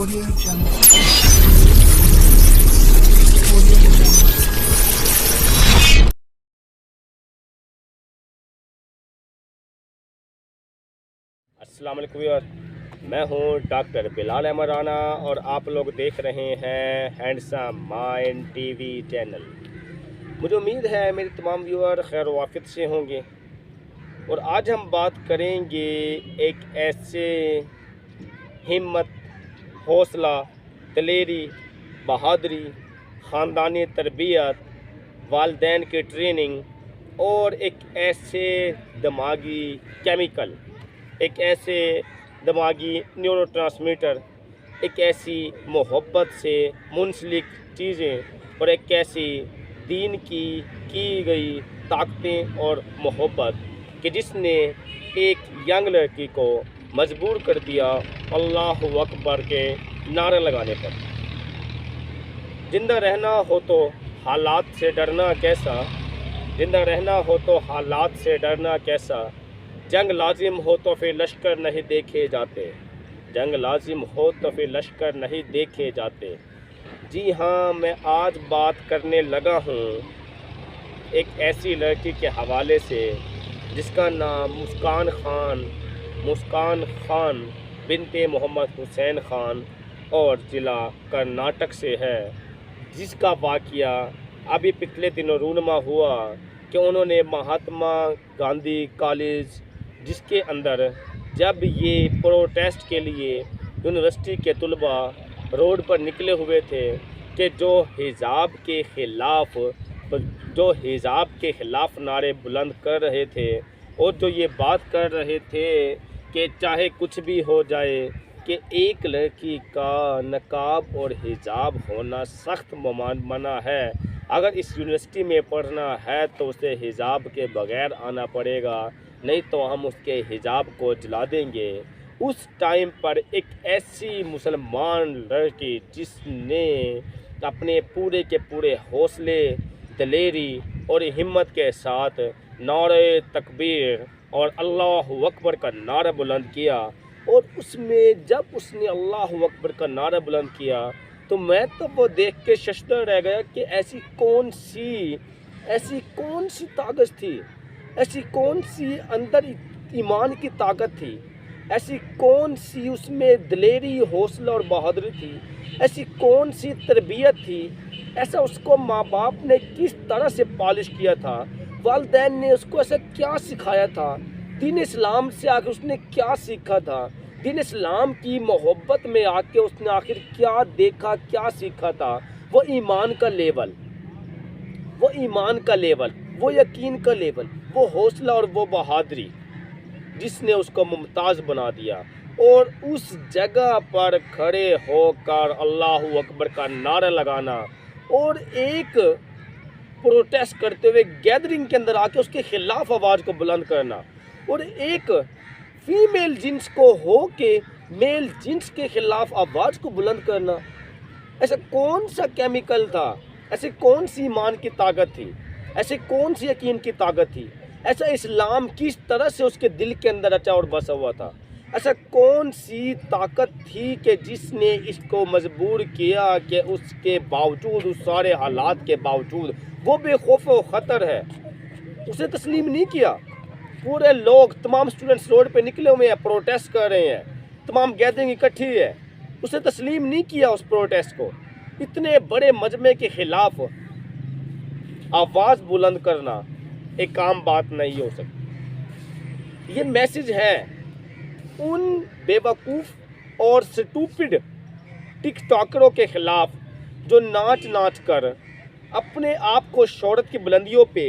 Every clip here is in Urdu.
Audio Jungle. Audio Jungle. السلام علیکم ویور، میں ہوں ڈاکٹر بلال احمد رانا اور آپ لوگ دیکھ رہے ہیں handsome mind T V channel. مجھے امید ہے میرے تمام ویور خیر و عافیت سے ہوں گے، اور آج ہم بات کریں گے ایک ایسے ہمت، حوصلہ، دلیری، بہادری، خاندانی تربیت، والدین کی ٹریننگ اور ایک ایسے دماغی کیمیکل، ایک ایسے دماغی نیورو ٹرانسمیٹر، ایک ایسی محبت سے منسلک چیزیں اور ایک ایسی دین کی گئی طاقتیں اور محبت کہ جس نے ایک ینگ لڑکی کو مجبور کر دیا اللہ اکبر کے نعرے لگانے پر۔ زندہ رہنا ہو تو حالات سے ڈرنا کیسا، زندہ رہنا ہو تو حالات سے ڈرنا کیسا، جنگ لازم ہو تو پھر لشکر نہیں دیکھے جاتے، جنگ لازم ہو تو پھر لشکر نہیں دیکھے جاتے۔ جی ہاں، میں آج بات کرنے لگا ہوں ایک ایسی لڑکی کے حوالے سے جس کا نام مسکان خان بنت محمد حسین خان اور ضلع کرناٹک سے ہے، جس کا واقعہ ابھی پچھلے دنوں رونما ہوا کہ انہوں نے مہاتما گاندھی کالج، جس کے اندر جب یہ پروٹیسٹ کے لیے یونیورسٹی کے طلباء روڈ پر نکلے ہوئے تھے کہ جو حجاب کے خلاف نعرے بلند کر رہے تھے اور جو یہ بات کر رہے تھے کہ چاہے کچھ بھی ہو جائے کہ ایک لڑکی کا نقاب اور حجاب ہونا سخت منع ہے، اگر اس یونیورسٹی میں پڑھنا ہے تو اسے حجاب کے بغیر آنا پڑے گا، نہیں تو ہم اس کے حجاب کو جلا دیں گے۔ اس ٹائم پر ایک ایسی مسلمان لڑکی جس نے اپنے پورے کے پورے حوصلے، دلیری اور ہمت کے ساتھ نعرہ تکبیر اور اللہ اکبر کا نعرہ بلند کیا، اور اس میں جب اس نے اللہ اکبر کا نعرہ بلند کیا تو میں تو وہ دیکھ کے ششدر رہ گیا کہ ایسی کون سی طاقت تھی، ایسی کون سی اندر ایمان کی طاقت تھی، ایسی کون سی اس میں دلیری، حوصلہ اور بہادری تھی، ایسی کون سی تربیت تھی، ایسا اس کو ماں باپ نے کس طرح سے پالش کیا تھا، والدین نے اس کو ایسا کیا سکھایا تھا، دین اسلام سے آ کے اس نے کیا سیکھا تھا، دین اسلام کی محبت میں آ کے اس نے آخر کیا دیکھا، کیا سیکھا تھا، وہ ایمان کا لیول، وہ یقین کا لیول، وہ حوصلہ اور وہ بہادری جس نے اس کو ممتاز بنا دیا، اور اس جگہ پر کھڑے ہو کر اللہ اکبر کا نعرہ لگانا اور ایک پروٹیسٹ کرتے ہوئے گیدرنگ کے اندر آ کے اس کے خلاف آواز کو بلند کرنا، اور ایک فیمیل جنس کو ہو کے میل جنس کے خلاف آواز کو بلند کرنا، ایسا کون سا کیمیکل تھا، ایسے کون سی ایمان کی طاقت تھی، ایسے کون سی یقین کی طاقت تھی، ایسا اسلام کس طرح سے اس کے دل کے اندر رچا اور بسا ہوا تھا، ایسا کون سی طاقت تھی کہ جس نے اس کو مجبور کیا کہ اس کے باوجود، اس سارے حالات کے باوجود وہ بے خوف و خطر ہے، اسے تسلیم نہیں کیا۔ پورے لوگ، تمام اسٹوڈنٹس روڈ پہ نکلے ہوئے ہیں، پروٹیسٹ کر رہے ہیں، تمام گیدرنگ اکٹھی ہے، اسے تسلیم نہیں کیا اس پروٹیسٹ کو۔ اتنے بڑے مجمع کے خلاف آواز بلند کرنا ایک عام بات نہیں ہو سکتی۔ یہ میسج ہے ان بے وقوف اور سٹوپڈ ٹک ٹاکروں کے خلاف جو ناچ کر اپنے آپ کو شہرت کی بلندیوں پہ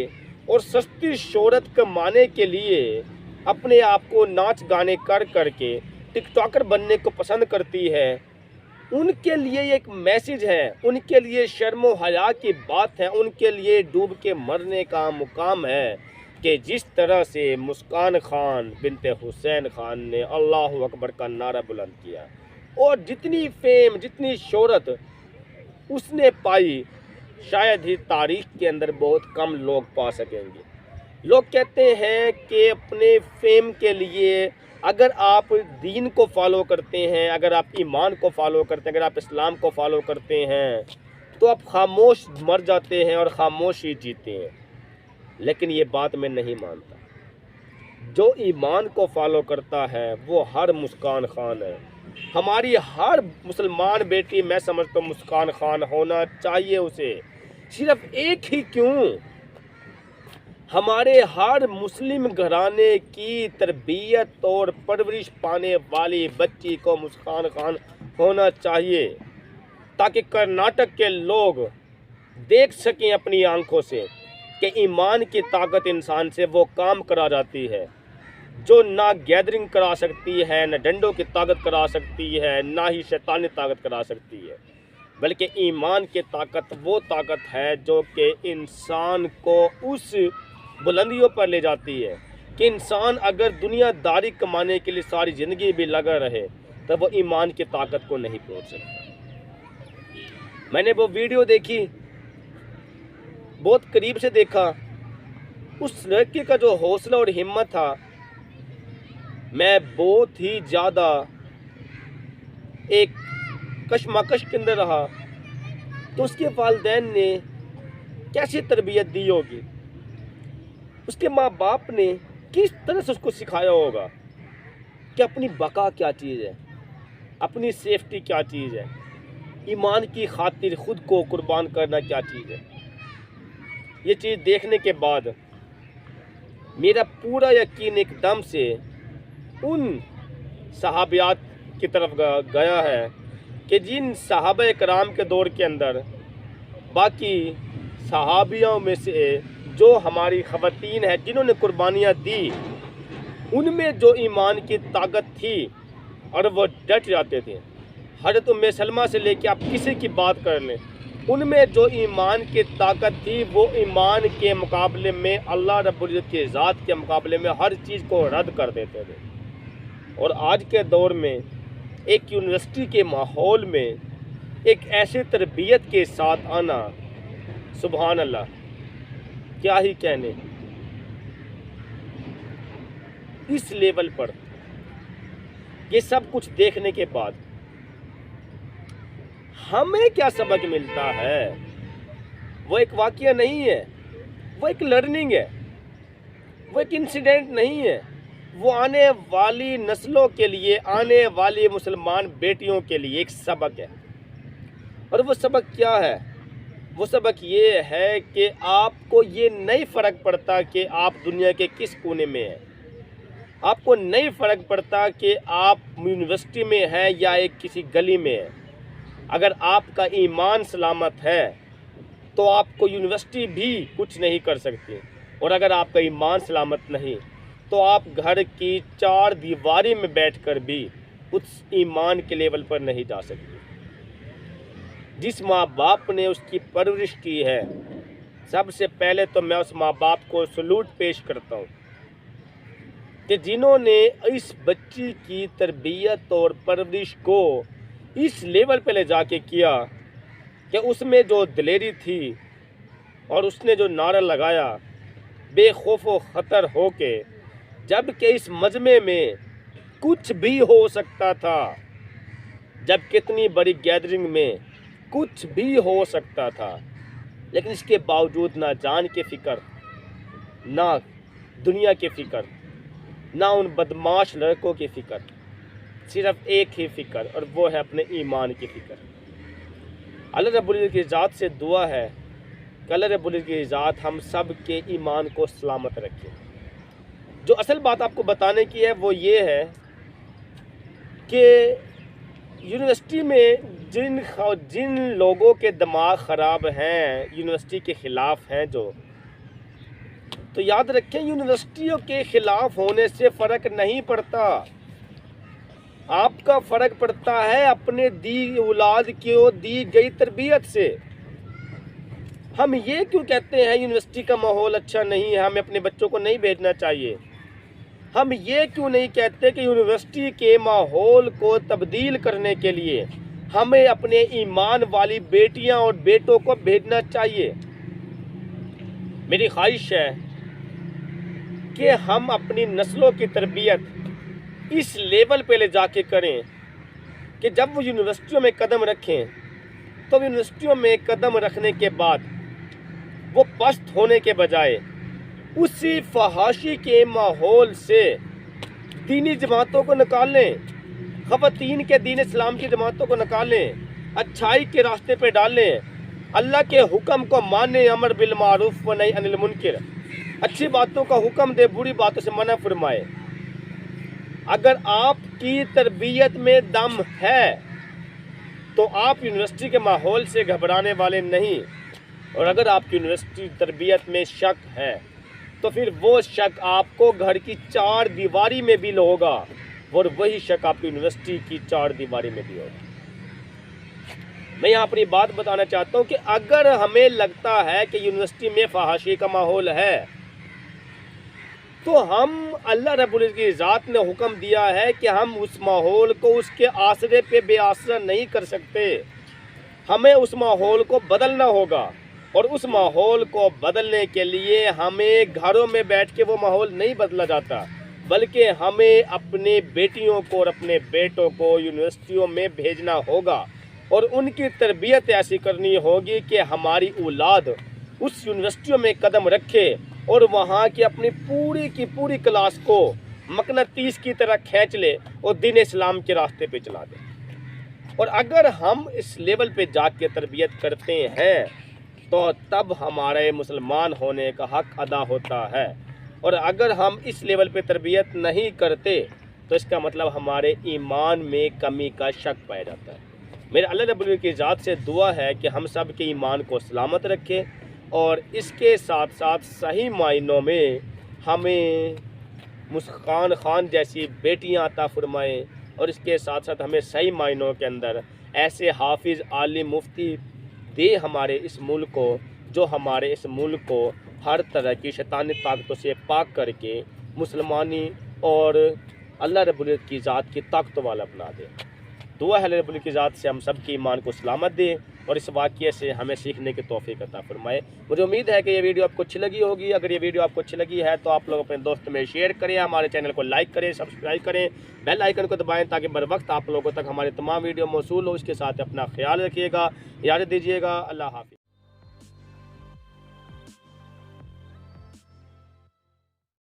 اور سستی شہرت کمانے کے لیے اپنے آپ کو ناچ گانے کر کے ٹک ٹاکر بننے کو پسند کرتی ہے، ان کے لیے ایک میسج ہے، ان کے لیے شرم و حیا کی بات ہے، ان کے لیے ڈوب کے مرنے کا مقام ہے کہ جس طرح سے مسکان خان بنت حسین خان نے اللہ اکبر کا نعرہ بلند کیا، اور جتنی فیم، جتنی شہرت اس نے پائی شاید ہی تاریخ کے اندر بہت کم لوگ پا سکیں گے۔ لوگ کہتے ہیں کہ اپنے فیم کے لیے اگر آپ دین کو فالو کرتے ہیں، اگر آپ ایمان کو فالو کرتے ہیں، اگر آپ اسلام کو فالو کرتے ہیں تو آپ خاموش مر جاتے ہیں اور خاموش ہی جیتے ہیں، لیکن یہ بات میں نہیں مانتا۔ جو ایمان کو فالو کرتا ہے وہ ہر مسکان خان ہے۔ ہماری ہر مسلمان بیٹی میں سمجھتا ہوں مسکان خان ہونا چاہیے اسے، صرف ایک ہی کیوں، ہمارے ہر مسلم گھرانے کی تربیت اور پرورش پانے والی بچی کو مسکان خان ہونا چاہیے، تاکہ کرناٹک کے لوگ دیکھ سکیں اپنی آنکھوں سے کہ ایمان کی طاقت انسان سے وہ کام کرا جاتی ہے جو نہ گیدرنگ کرا سکتی ہے، نہ ڈنڈوں کی طاقت کرا سکتی ہے، نہ ہی شیطانی طاقت کرا سکتی ہے، بلکہ ایمان کی طاقت وہ طاقت ہے جو کہ انسان کو اس بلندیوں پر لے جاتی ہے کہ انسان اگر دنیا داری کمانے کے لیے ساری زندگی بھی لگا رہے تب وہ ایمان کی طاقت کو نہیں پہنچ سکتا۔ میں نے وہ ویڈیو دیکھی، بہت قریب سے دیکھا، اس لڑکے کا جو حوصلہ اور ہمت تھا، میں بہت ہی زیادہ ایک کشمکش کے اندر رہا۔ تو اس کے والدین نے کیسی تربیت دی ہوگی، اس کے ماں باپ نے کس طرح سے اس کو سکھایا ہوگا کہ اپنی بقا کیا چیز ہے، اپنی سیفٹی کیا چیز ہے، ایمان کی خاطر خود کو قربان کرنا کیا چیز ہے۔ یہ چیز دیکھنے کے بعد میرا پورا یقین ایک دم سے ان صحابیات کی طرف گیا ہے کہ جن صحابہ کرام کے دور کے اندر باقی صحابیوں میں سے جو ہماری خواتین ہیں جنہوں نے قربانیاں دی، ان میں جو ایمان کی طاقت تھی اور وہ ڈٹ جاتے تھے۔ حضرت ام سلمہ سے لے کے آپ کسی کی بات کر لیں، ان میں جو ایمان کی طاقت تھی وہ ایمان کے مقابلے میں اللہ رب العزت کی ذات کے مقابلے میں ہر چیز کو رد کر دیتے تھے۔ اور آج کے دور میں ایک یونیورسٹی کے ماحول میں ایک ایسے تربیت کے ساتھ آنا، سبحان اللہ، کیا ہی کہنے۔ اس لیول پر یہ سب کچھ دیکھنے کے بعد ہمیں کیا سبق ملتا ہے؟ وہ ایک واقعہ نہیں ہے، وہ ایک لرننگ ہے، وہ ایک انسیڈنٹ نہیں ہے، وہ آنے والی نسلوں کے لیے، آنے والی مسلمان بیٹیوں کے لیے ایک سبق ہے۔ اور وہ سبق کیا ہے؟ وہ سبق یہ ہے کہ آپ کو یہ نہیں فرق پڑتا کہ آپ دنیا کے کس کونے میں ہیں، آپ کو نہیں فرق پڑتا کہ آپ یونیورسٹی میں ہیں یا ایک کسی گلی میں ہیں۔ اگر آپ کا ایمان سلامت ہے تو آپ کو یونیورسٹی بھی کچھ نہیں کر سکتی، اور اگر آپ کا ایمان سلامت نہیں تو آپ گھر کی چار دیواری میں بیٹھ کر بھی اس ایمان کے لیول پر نہیں جا سکتے۔ جس ماں باپ نے اس کی پرورش کی ہے، سب سے پہلے تو میں اس ماں باپ کو سلوٹ پیش کرتا ہوں کہ جنہوں نے اس بچی کی تربیت اور پرورش کو اس لیول پہ لے جا کے کیا کہ اس میں جو دلیری تھی اور اس نے جو نعرہ لگایا بے خوف و خطر ہو کے، جب کہ اس مجمع میں کچھ بھی ہو سکتا تھا، جب کتنی بڑی گیدرنگ میں کچھ بھی ہو سکتا تھا، لیکن اس کے باوجود نہ جان کی فکر، نہ دنیا کی فکر، نہ ان بدماش لڑکوں کی فکر، صرف ایک ہی فکر، اور وہ ہے اپنے ایمان کی فکر۔ اللہ رب العزت کی ذات سے دعا ہے کہ اللہ رب العزت کی ذات ہم سب کے ایمان کو سلامت رکھے۔ جو اصل بات آپ کو بتانے کی ہے وہ یہ ہے کہ یونیورسٹی میں جن لوگوں کے دماغ خراب ہیں، یونیورسٹی کے خلاف ہیں جو، تو یاد رکھیں یونیورسٹیوں کے خلاف ہونے سے فرق نہیں پڑتا، آپ کا فرق پڑتا ہے اپنے اولاد کو دی گئی تربیت سے۔ ہم یہ کیوں کہتے ہیں یونیورسٹی کا ماحول اچھا نہیں ہے، ہمیں اپنے بچوں کو نہیں بھیجنا چاہیے؟ ہم یہ کیوں نہیں کہتے کہ یونیورسٹی کے ماحول کو تبدیل کرنے کے لیے ہمیں اپنے ایمان والی بیٹیاں اور بیٹوں کو بھیجنا چاہیے؟ میری خواہش ہے کہ ہم اپنی نسلوں کی تربیت اس لیول پہ لے جا کے کریں کہ جب وہ یونیورسٹیوں میں قدم رکھیں تو یونیورسٹیوں میں قدم رکھنے کے بعد وہ پست ہونے کے بجائے اسی فحاشی کے ماحول سے دینی جماعتوں کو نکالیں، خواتین کے دین اسلام کی جماعتوں کو نکالیں، اچھائی کے راستے پہ ڈالیں، اللہ کے حکم کو مانیں، امر بالمعروف و نہی عن المنکر، اچھی باتوں کا حکم دے، بری باتوں سے منع فرمائے۔ اگر آپ کی تربیت میں دم ہے تو آپ یونیورسٹی کے ماحول سے گھبرانے والے نہیں، اور اگر آپ کی یونیورسٹی تربیت میں شک ہے تو پھر وہ شک آپ کو گھر کی چار دیواری میں بھی ہوگا، اور وہی شک آپ کی یونیورسٹی کی چار دیواری میں بھی ہوگا۔ میں یہاں اپنی بات بتانا چاہتا ہوں کہ اگر ہمیں لگتا ہے کہ یونیورسٹی میں فحاشی کا ماحول ہے تو ہم اللہ رب العزت کی ذات نے حکم دیا ہے کہ ہم اس ماحول کو اس کے آسرے پہ بے آسرا نہیں کر سکتے، ہمیں اس ماحول کو بدلنا ہوگا، اور اس ماحول کو بدلنے کے لیے ہمیں گھروں میں بیٹھ کے وہ ماحول نہیں بدلا جاتا، بلکہ ہمیں اپنے بیٹیوں کو اور اپنے بیٹوں کو یونیورسٹیوں میں بھیجنا ہوگا، اور ان کی تربیت ایسی کرنی ہوگی کہ ہماری اولاد اس یونیورسٹیوں میں قدم رکھے اور وہاں کی اپنی پوری کی پوری کلاس کو مقناطیس کی طرح کھینچ لے اور دین اسلام کے راستے پہ چلا دے۔ اور اگر ہم اس لیول پہ جا کے تربیت کرتے ہیں تو تب ہمارے مسلمان ہونے کا حق ادا ہوتا ہے، اور اگر ہم اس لیول پہ تربیت نہیں کرتے تو اس کا مطلب ہمارے ایمان میں کمی کا شک پایا جاتا ہے۔ میرے اللہ رب العزت کی ذات سے دعا ہے کہ ہم سب کے ایمان کو سلامت رکھے، اور اس کے ساتھ ساتھ صحیح معنوں میں ہمیں مسکان خان جیسی بیٹیاں عطا فرمائیں، اور اس کے ساتھ ساتھ ہمیں صحیح معنوں کے اندر ایسے حافظ عالم مفتی دے ہمارے اس ملک کو، جو ہمارے اس ملک کو ہر طرح کی شیطانی طاقتوں سے پاک کر کے مسلمانی اور اللہ رب العزت کی ذات کی طاقت والا بنا دے۔ دعا ہے اللہ رب العزت کی ذات سے ہم سب کے ایمان کو سلامت دے، اور اس واقعے سے ہمیں سیکھنے کی توفیق عطا فرمائے۔ مجھے امید ہے کہ یہ ویڈیو آپ کو اچھی لگی ہوگی۔ اگر یہ ویڈیو آپ کو اچھی لگی ہے تو آپ لوگ اپنے دوست میں شیئر کریں، ہمارے چینل کو لائک کریں، سبسکرائب کریں، بیل آئیکن کو دبائیں تاکہ بر وقت آپ لوگوں تک ہمارے تمام ویڈیو موصول ہو۔ اس کے ساتھ اپنا خیال رکھیے گا، اجازت دیجیے گا، اللہ حافظ۔